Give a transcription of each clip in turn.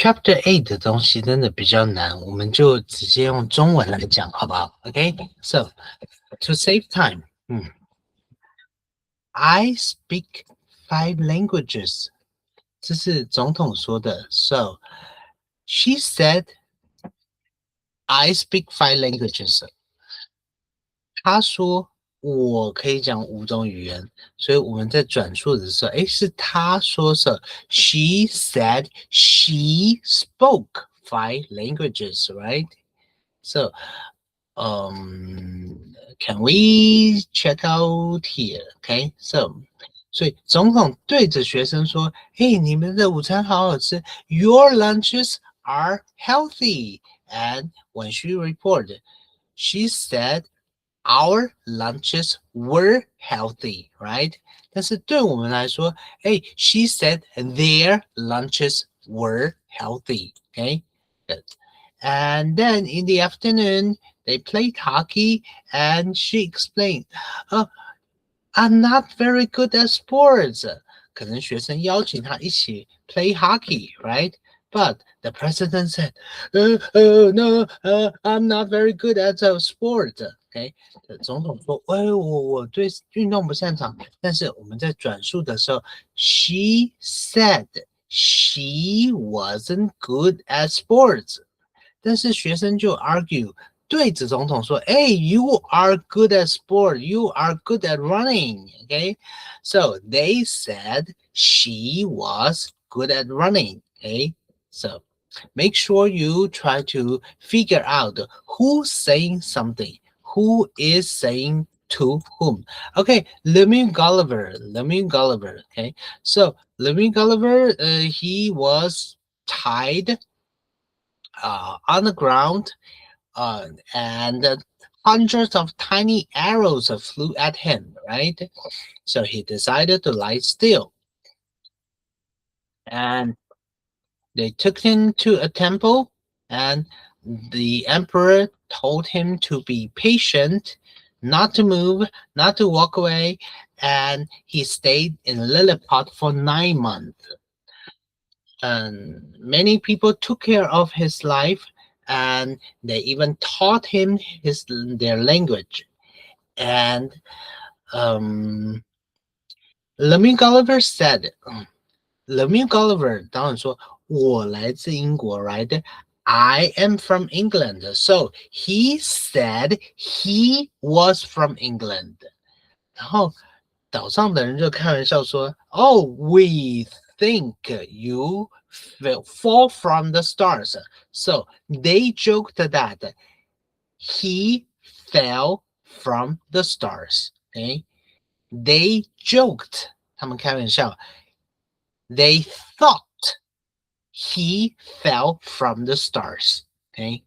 Chapter 8的东西真的比较难，我们就直接用中文来讲，好不好 ？OK, so to save time, I speak 5 languages. 这是总统说的。So she said, I speak 5 languages. 她说我可以讲5种语言，所以我们在转述的时候，是她说是 she said she spoke 5 languages, right? So, can we check out here? Okay, so, 所以总统对着学生说：“嘿，你们的午餐好好吃。Your lunches are healthy." And when she reported, she said, "Our lunches were healthy, right?" 但是对我们来说，she said their lunches were healthy. Okay, good. And then in the afternoon, they played hockey, and she explained, I'm not very good at sports. 可能学生邀请他一起 play hockey, right? But the president said, no, I'm not very good at sport. Okay, 总统说，我对运动不擅长。但是我们在转述的时候 she said she wasn't good at sports. 但是学生就 argue 对着总统说 you are good at sport, you are good at running. Okay, so they said she was good at running. Okay, so make sure you try to figure out who's saying something, who is saying to whom. Okay, Lemmy Gulliver. Okay, so Lemmy Gulliver, he was tied on the ground, and hundreds of tiny arrows flew at him, right? So he decided to lie still. And they took him to a temple, and the emperor told him to be patient, not to move, not to walk away, and he stayed in Lilliput for 9 months. And many people took care of his life, and they even taught him their language. And Lemmy Gulliver said, Lemmy Gulliver 当然说我来自英国 right? I am from England. So he said he was from England. 然后岛上的人就开玩笑说 Oh, we think you fall from the stars. So they joked that he fell from the stars. Okay? They joked. 他们开玩笑 They thought he fell from the stars. Okay?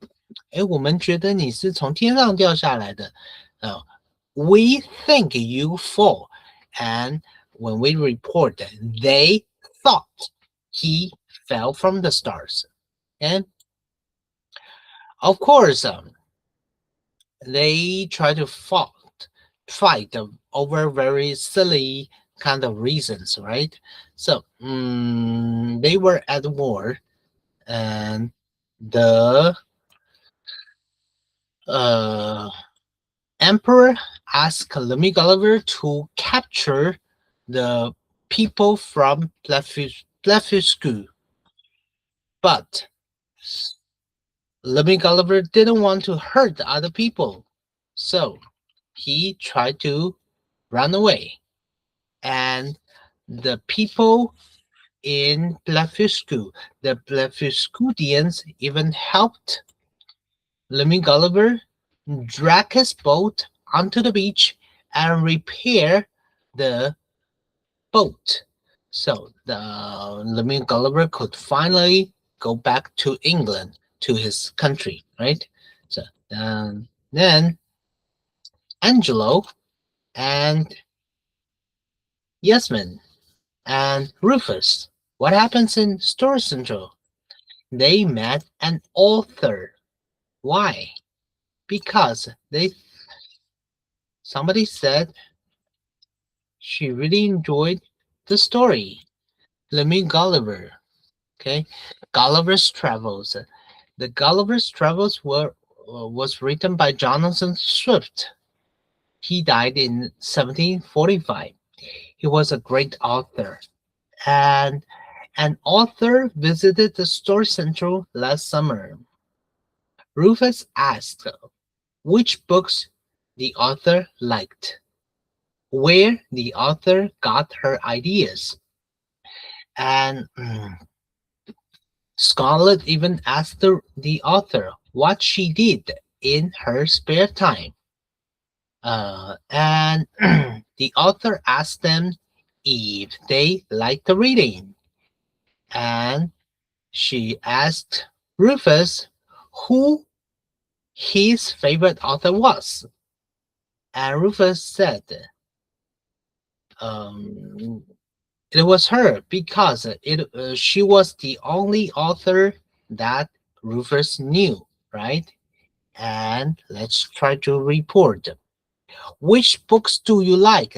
我们觉得你是从天上掉下来的。We think you fall. And when we report, they thought he fell from the stars. And of course, they try to fight over very silly kind of reasons, right? So they were at war, and the emperor asked Lemmy Gulliver to capture the people from Blefuscu, but Lemmy Gulliver didn't want to hurt other people, so he tried to run away. And the people in Blefuscu, the Blefuscudians, even helped Lemmy Gulliver drag his boat onto the beach and repair the boat. So the Lemmy Gulliver could finally go back to England, to his country, right? So then Angelo and Yasmin and Rufus. What happens in Story Central? They met an author. Why? Because somebody said she really enjoyed the story. Lemmy Gulliver. Okay, Gulliver's Travels. The Gulliver's Travels was written by Jonathan Swift. He died in 1745. He was a great author. And an author visited the Story Central last summer. Rufus asked which books the author liked, where the author got her ideas. And Scarlett even asked the author what she did in her spare time. And the author asked them if they liked reading. And she asked Rufus who his favorite author was. And Rufus said it was her because she was the only author that Rufus knew, right? And let's try to report. Which books do you like?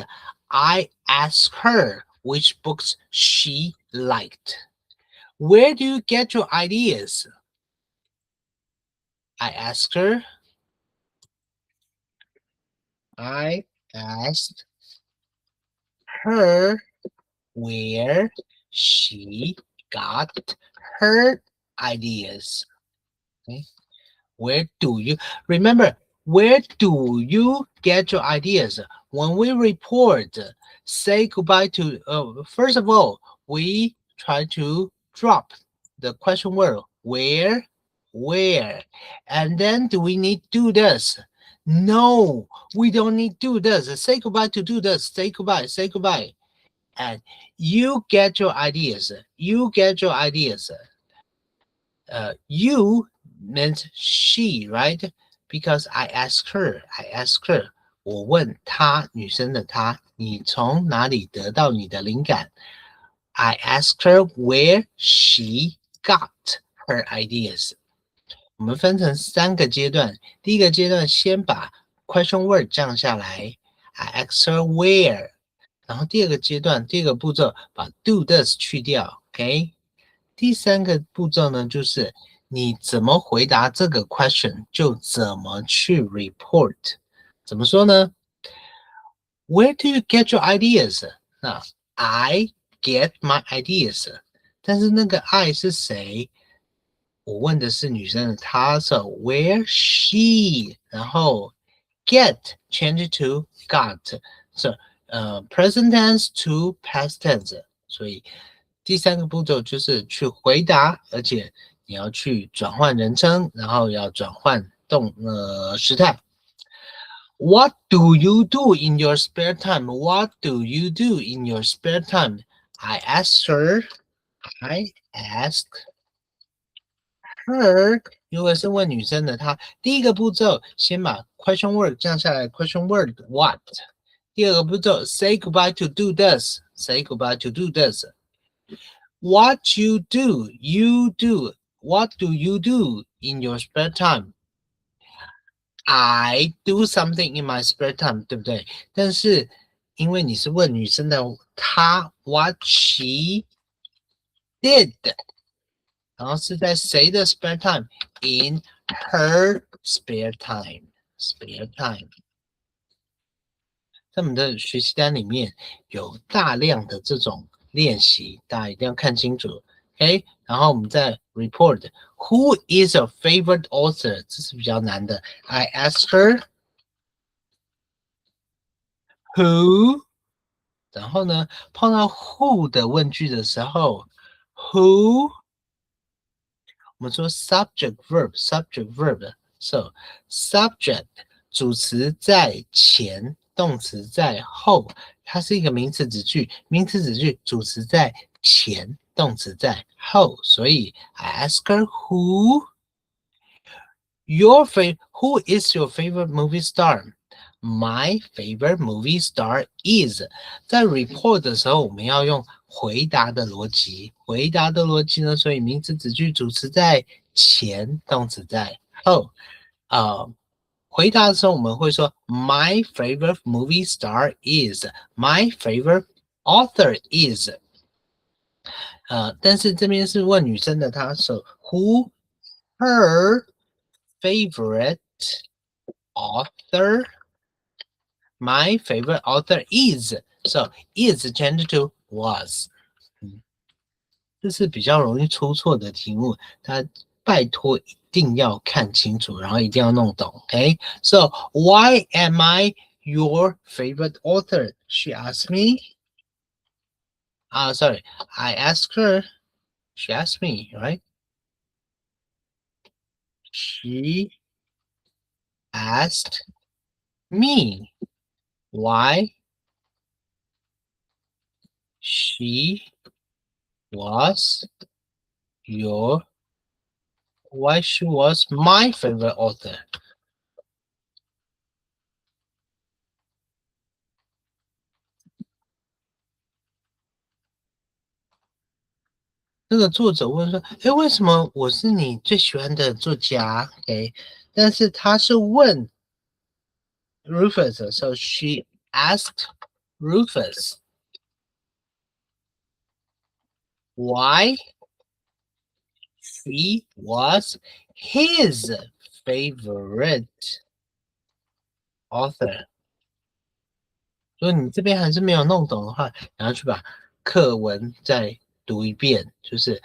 I asked her which books she liked. Where do you get your ideas? I asked her. I asked her where she got her ideas. Okay. Where do you remember? Where do you get your ideas? When we report, say goodbye to. First of all, we try to drop the question word where, and then do we need do this? No, we don't need do this. Say goodbye to do this. Say goodbye. Say goodbye. And you get your ideas. You get your ideas. You meant she, right? Because I asked her. I asked her. 我问她，女生的她，你从哪里得到你的灵感？ I asked her where she got her ideas. 我们分成3个阶段。第一个阶段，先把 question word 降下来。I asked her where. 然后第二个阶段，第二个步骤，把 do this 去掉 ，OK。第3个步骤呢，就是你怎么回答这个 question， 就怎么去 report。怎么说呢 ？Where do you get your ideas？ 那 I get my ideas， 但是那个 I 是谁？我问的是女生的她， so where she， 然后 get change to got，so present tense to past tense， 所以第3个步骤就是去回答，而且你要去转换人称，然后要转换时态。What do you do in your spare time? What do you do in your spare time? I asked her. I asked her. 如果是问女生的，她第一个步骤先把 question word 降下来 ，question word what。第二个步骤 say goodbye to do this. Say goodbye to do this. What you do, you do. What do you do in your spare time? I do something in my spare time， 对不对？但是因为你是问女生的，她 what she did， 然后是在谁的 spare time？ In her spare time， spare time。在我们的学习单里面有大量的这种练习，大家一定要看清楚。OK， 然后我们再 report Who is your favorite author？ 这是比较难的。I asked her who， 然后呢，碰到 who 的问句的时候 ，who， 我们说 subject verb，so subject 主词在前，动词在后，它是一个名词子句，名词子句主词在前。动词在后，所以 I ask her who is your favorite movie star? My favorite movie star is。在 report 的时候，我们要用回答的逻辑。回答的逻辑呢，所以名词子句主词在前，动词在后。回答的时候我们会说 My favorite movie star is. My favorite author is. 但是这边是问女生的她，so who her favorite author? My favorite author is. So is changed to was. 这是比较容易出错的题目，它拜托一定要看清楚，然后一定要弄懂。Okay, so why am I your favorite author? She asked me. Sorry, I asked her. She asked me, right? She asked me why she was your why she was my favorite author. 这个作者问说：“诶，为什么我是你最喜欢的作家？” OK，但是他是问 Rufus，so she asked Rufus why he was his favorite author。如果你这边还是没有弄懂的话，然后去把课文再读一遍，就是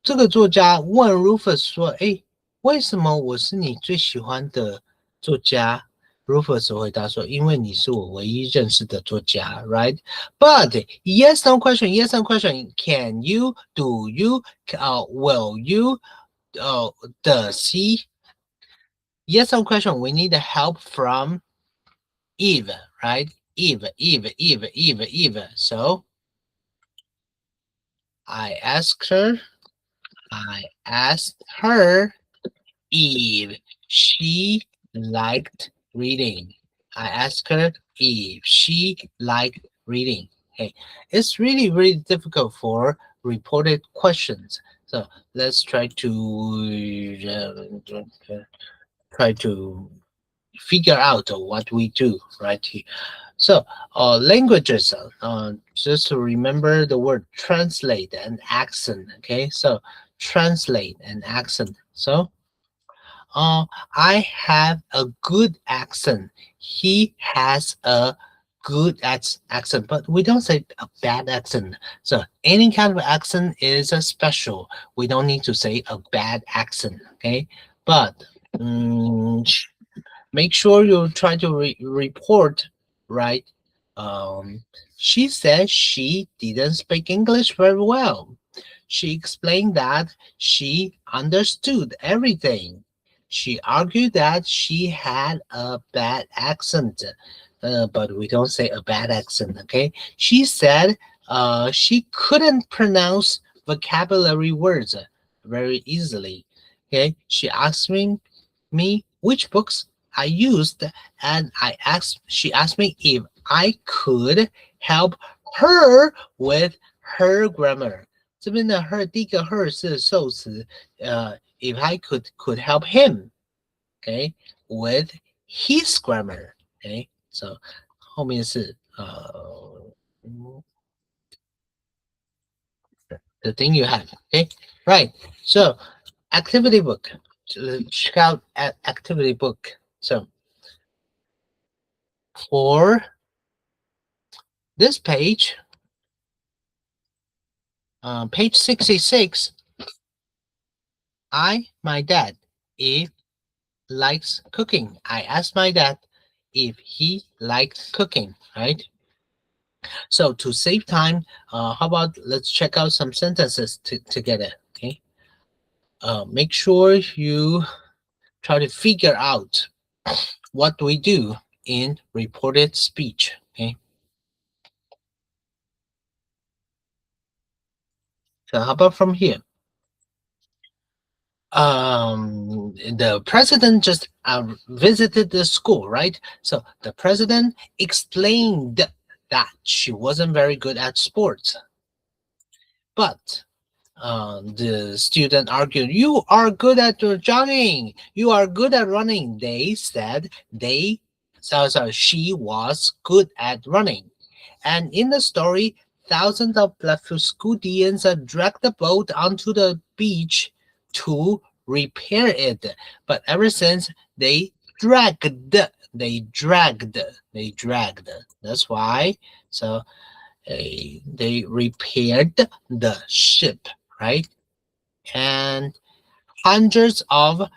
这个作家问 Rufus 说：“哎，为什么我是你最喜欢的作家？”Rufus 回答说：“因为你是我唯一认识的作家，right? But yes no question, yes no question. Can you? Do you? Will you? Does he? Yes no question. We need help from Eve, right? Eve. So I asked her if she liked reading. I asked her if she liked reading. Okay, it's really difficult for reported questions. So let's try to figure out what we do right here. So languages, just to remember the word translate and accent. Okay, so translate and accent. So I have a good accent. He has a good accent, but we don't say a bad accent. So any kind of accent is a special. We don't need to say a bad accent. Okay, but make sure you try to report right. She said she didn't speak English very well. She explained that she understood everything. She argued that she had a bad accent, but we don't say a bad accent, okay? She said she couldn't pronounce vocabulary words very easily, okay? She asked me which books I used, and she asked me if I could help her with her grammar. 这边的 her 第一个 her 是受词，if I could help him, okay, with his grammar, okay, so 后面是the thing you have, okay, right, so activity book, check out activity book. So for this page, page 66, my dad, if likes cooking. I asked my dad if he liked cooking, right? So to save time, how about let's check out some sentences together, okay? Make sure you try to figure out what we do in reported speech, okay? So how about from here? The president just visited the school, right? So the president explained that she wasn't very good at sports, but the student argued, "You are good at jogging. You are good at running." They said she was good at running. And in the story, thousands of Lafuscudians dragged the boat onto the beach to repair it. But ever since dragged, they dragged. That's why. So they repaired the ship, right? And hundreds of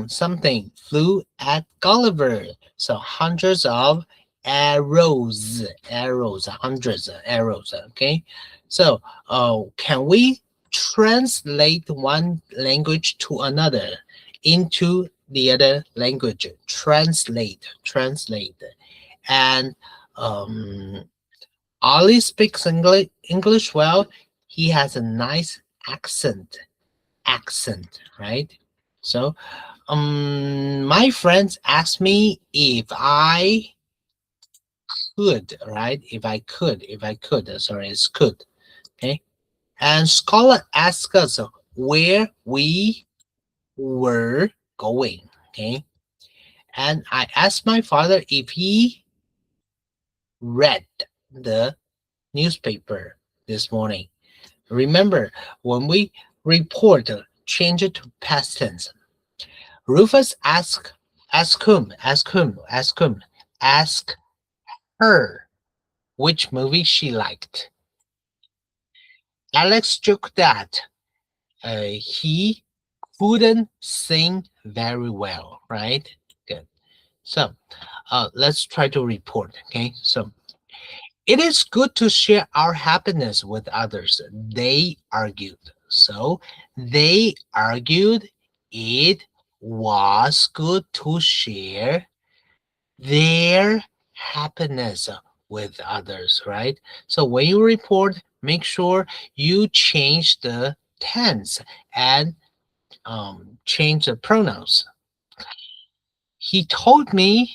something flew at Gulliver. So hundreds of hundreds of arrows. Okay. So can we translate one language to another into the other language? Translate. And um, Ollie speaks English well. He has a nice accent, right? So my friends asked me if I could, right? If I could, sorry, it's could, okay? And scholar asked us where we were going, okay? And I asked my father if he read the newspaper this morning. Remember, when we report, change it to past tense. Rufus ask her which movie she liked. Alex joked that he couldn't sing very well, right? Good. So let's try to report, okay? So it is good to share our happiness with others, they argued. So they argued it was good to share their happiness with others, right? So when you report, make sure you change the tense and change the pronouns. He told me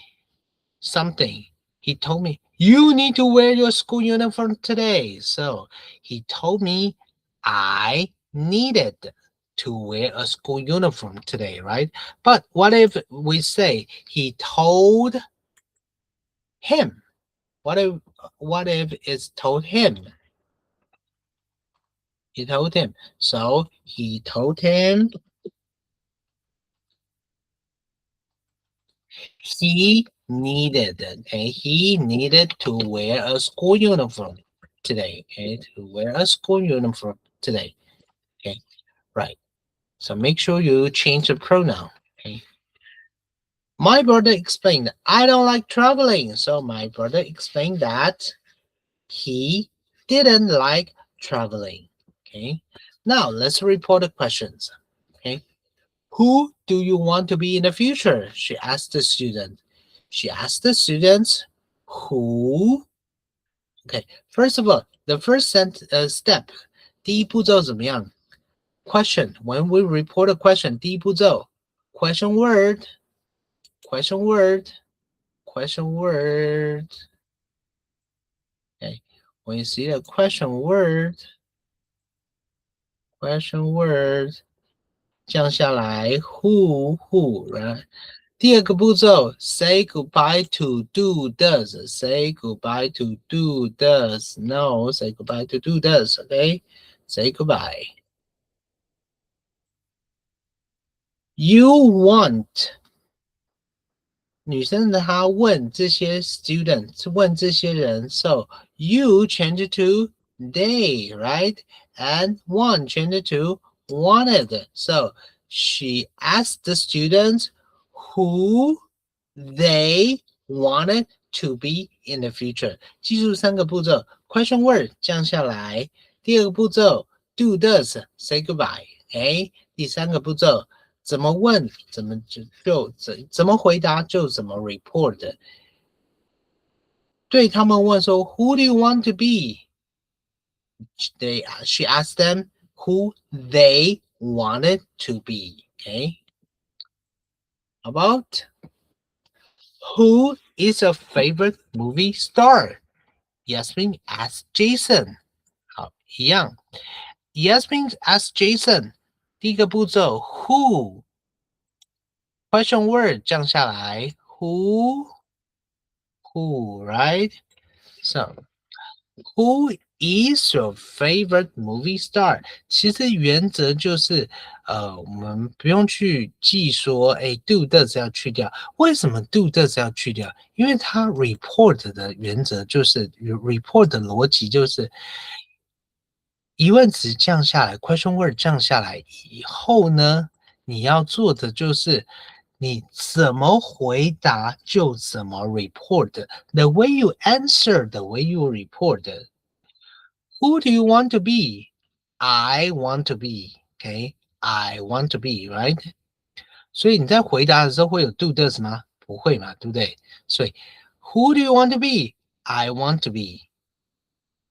something. He told me, you need to wear your school uniform today. So he told me I needed to wear a school uniform today, right? But what if we say he told him? What if it's told him? He told him. So he told him he needed to wear a school uniform today. Okay, to wear a school uniform today. Okay, right. So make sure you change the pronoun. Okay. My brother explained, I don't like traveling. So my brother explained that he didn't like traveling. Okay. Now let's report the questions. Okay. Who do you want to be in the future? She asked the student. She asked the students who. Okay. First of all, the first step. 第一步骤怎么样 Question. When we report a question, 第一步骤 question word, question word, question word. Okay. When you see a question word, 降下来 who, right? 第二个步骤 say goodbye to do does. Say goodbye to do does. No, say goodbye to do does. Okay? Say goodbye. You want 女生她问这些 students 问这些人 so you change it to they, right? And want change it to wanted. So she asked the students who they wanted to be in the future. 记住三个步骤 question word 降下来，第二个步骤 do does say goodbye. 第三个步骤怎么问怎么回答就怎么 report。对他们问说 Who do you want to be? She asked them who they wanted to be. Okay. About who is a favorite movie star? Yasmin asked Jason. 好，一样。Yasmin asked Jason. 第一个步骤 who question word 降下来 who right? So Who is your favorite movie star？其实原则就是，我们不用去记说，哎，do does 要去掉。为什么 do does 要去掉？因为它 report 的原则就是 report 的逻辑就是疑问词降下来 ，question word 降下来以后呢，你要做的就是你怎么回答就怎么 report。The way you answer, the way you report. Who do you want to be? I want to be. Okay, I want to be, right? 所以你在回答的时候会有 do does 吗？不会嘛，对不对？所以 Who do you want to be? I want to be.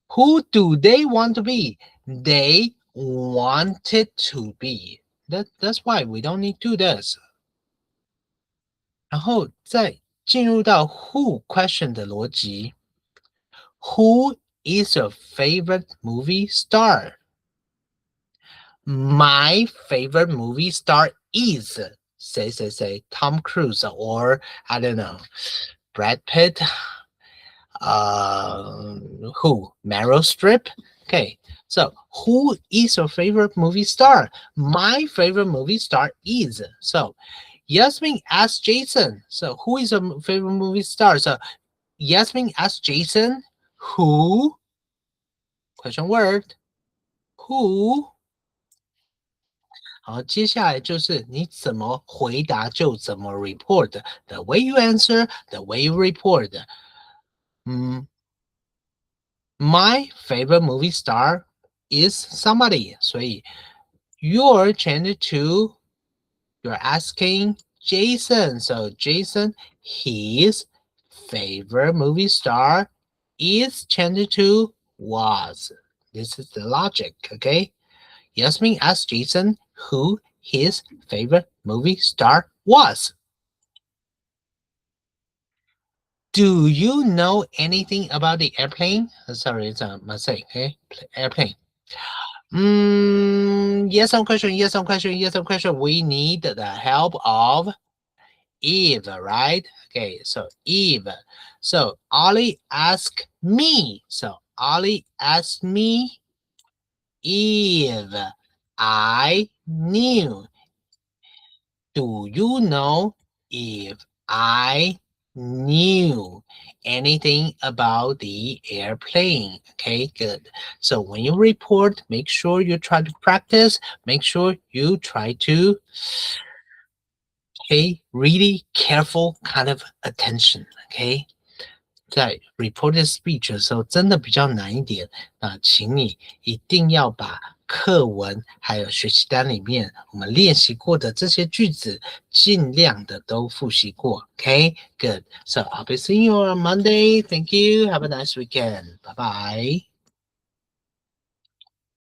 Who do they want to be? They wanted to be. That's why we don't need do does. 然后再进入到 who question 的逻辑。Who is your favorite movie star? My favorite movie star is say Tom Cruise or I don't know Brad Pitt. Who? Meryl Streep. Okay, so who is your favorite movie star? My favorite movie star is so. Yasmin asked Jason. So who is your favorite movie star? So Yasmin asked Jason. Who? Question word. Who? 好，接下来就是你怎么回答就怎么 report。The way you answer, the way you report. My favorite movie star is somebody. 所以 you're changed to you're asking Jason. So Jason, his favorite movie star is changed to was. This is the logic, okay? Yasmin asked Jason who his favorite movie star was. Do you know anything about the airplane? Sorry, it's a mistake. Okay, airplane. Yes, some question. Yes, some question. Yes, some question. We need the help of Eve, right? Okay, so Eve. So Ollie asked me. So Ollie asked me if I knew. Do you know if I knew anything about the airplane? Okay, good. So when you report, make sure you try to practice. Make sure you try to pay really careful kind of attention. Okay. 在 reported speech 的时候，真的比较难一点。那请你一定要把课文还有学习单里面我们练习过的这些句子，尽量的都复习过。Okay, good. So I'll be seeing you on Monday. Thank you. Have a nice weekend. Bye bye.